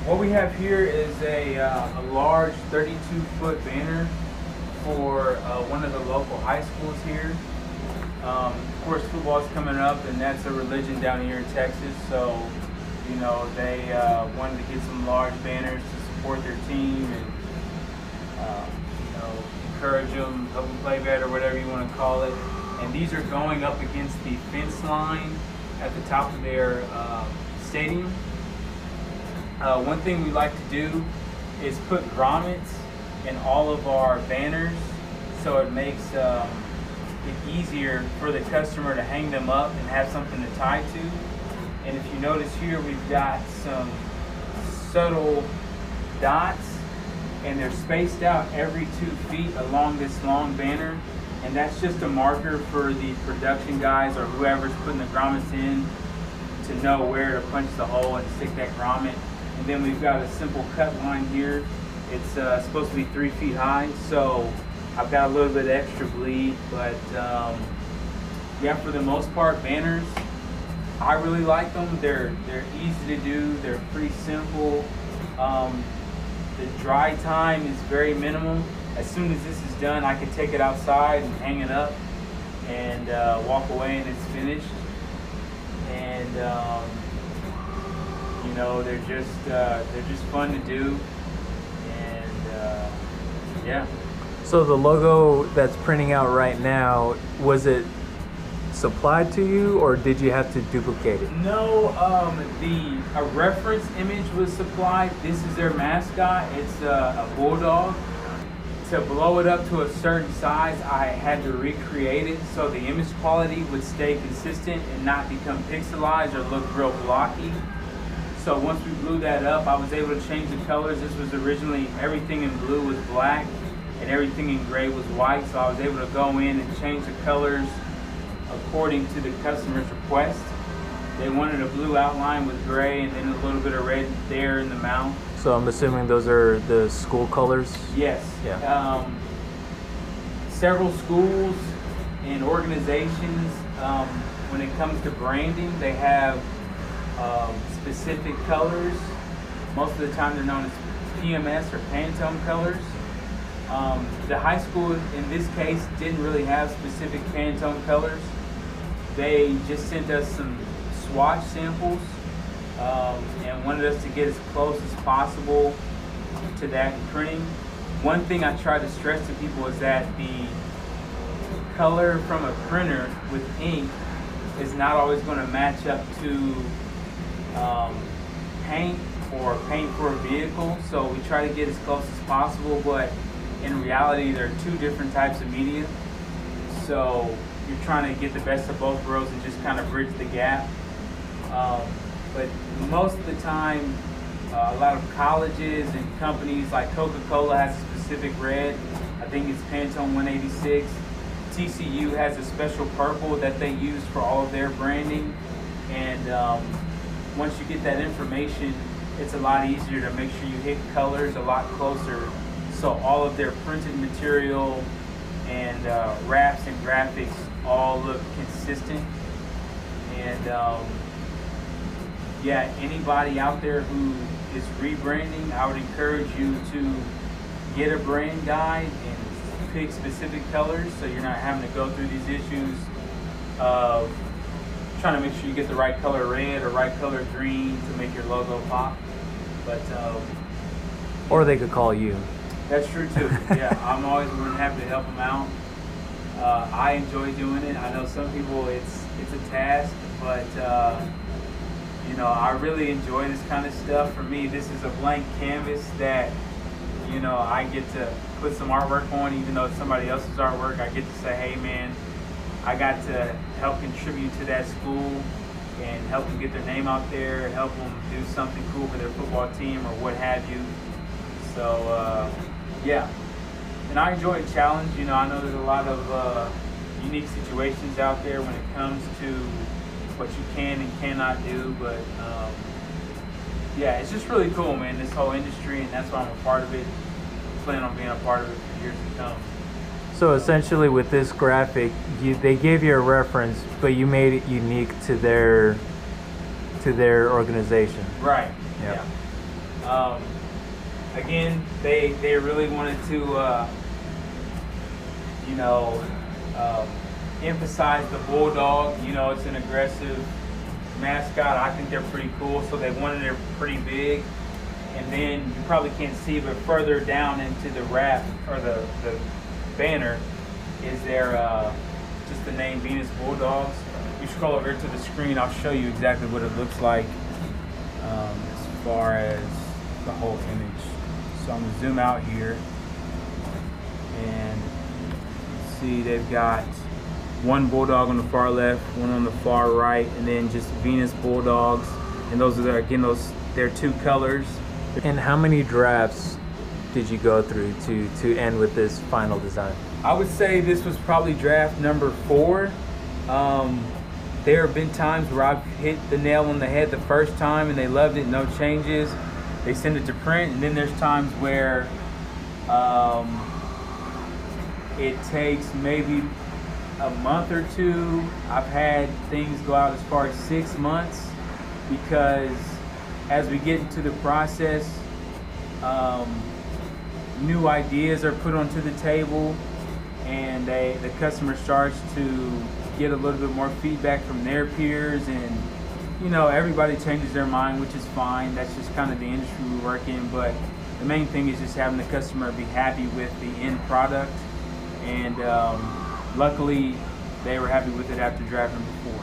What we have here is a large 32-foot banner for one of the local high schools here. Of course, football's coming up, and that's a religion down here in Texas. So, you know, they wanted to get some large banners to support their team and, you know, encourage them, help them play better, whatever you want to call it. And these are going up against the fence line at the top of their stadium. One thing we like to do is put grommets in all of our banners, so it makes it easier for the customer to hang them up and have something to tie to. And if you notice here, we've got some subtle dots, and they're spaced out every 2 feet along this long banner. And that's just a marker for the production guys or whoever's putting the grommets in to know where to punch the hole and stick that grommet. And then we've got a simple cut line here. It's supposed to be 3 feet high, so I've got a little bit of extra bleed, but yeah, for the most part, banners, I really like them. They're easy to do. They're pretty simple. The dry time is very minimal. As soon as this is done, I can take it outside and hang it up and walk away, and it's finished. And you know, they're just fun to do, and yeah. So the logo that's printing out right now, was it supplied to you, or did you have to duplicate it? No, a reference image was supplied. This is their mascot. It's a bulldog. To blow it up to a certain size, I had to recreate it so the image quality would stay consistent and not become pixelized or look real blocky. So once we blew that up, I was able to change the colors. This was originally, everything in blue was black and everything in gray was white. So I was able to go in and change the colors according to the customer's request. They wanted a blue outline with gray and then a little bit of red there in the mouth. So I'm assuming those are the school colors? Yes. Yeah. Several schools and organizations, when it comes to branding, they have specific colors. Most of the time they're known as PMS or Pantone colors. The high school in this case didn't really have specific Pantone colors. They just sent us some swatch samples and wanted us to get as close as possible to that in printing. One thing I try to stress to people is that the color from a printer with ink is not always going to match up to paint or paint for a vehicle, so we try to get as close as possible, but in reality there are two different types of media, so you're trying to get the best of both worlds and just kind of bridge the gap. But most of the time, a lot of colleges and companies like Coca-Cola has a specific red. I think it's Pantone 186. TCU has a special purple that they use for all of their branding. And once you get that information, it's a lot easier to make sure you hit colors a lot closer, so all of their printed material and wraps and graphics all look consistent. And yeah, anybody out there who is rebranding, I would encourage you to get a brand guide and pick specific colors so you're not having to go through these issues of trying to make sure you get the right color red or right color green to make your logo pop. But or they could call you. That's true too. Yeah, I'm always more than happy to help them out. I enjoy doing it. I know some people it's a task, but you know, I really enjoy this kind of stuff. For me, this is a blank canvas that, you know, I get to put some artwork on, even though it's somebody else's artwork. I get to say, hey man, I got to help contribute to that school and help them get their name out there, help them do something cool for their football team or what have you. So yeah, and I enjoy a challenge. You know, I know there's a lot of unique situations out there when it comes to what you can and cannot do, but yeah, it's just really cool, man, this whole industry, and that's why I'm a part of it. I plan on being a part of it for years to come. So essentially with this graphic, they gave you a reference, but you made it unique to their organization. Right. Yeah. Um, Again, they really wanted to, you know, um, emphasize the bulldog. You know, it's an aggressive mascot. I think they're pretty cool, so they wanted it pretty big. And then you probably can't see, but further down into the wrap or the banner is their just the name Venus Bulldogs. You scroll over to the screen. I'll show you exactly what it looks like as far as the whole image. So I'm gonna zoom out here, and see they've got one bulldog on the far left, one on the far right, and then just Venus Bulldogs. And those are again they're two colors. And how many drafts did you go through to end with this final design? I would say this was probably draft number 4. There have been times where I've hit the nail on the head the first time and they loved it, no changes. They send it to print, and then there's times where it takes maybe a month or 2. I've had things go out as far as 6 months, because as we get into the process, new ideas are put onto the table, and the customer starts to get a little bit more feedback from their peers, and you know, everybody changes their mind, which is fine. That's just kind of the industry we work in. But the main thing is just having the customer be happy with the end product, and luckily they were happy with it after draft number 4.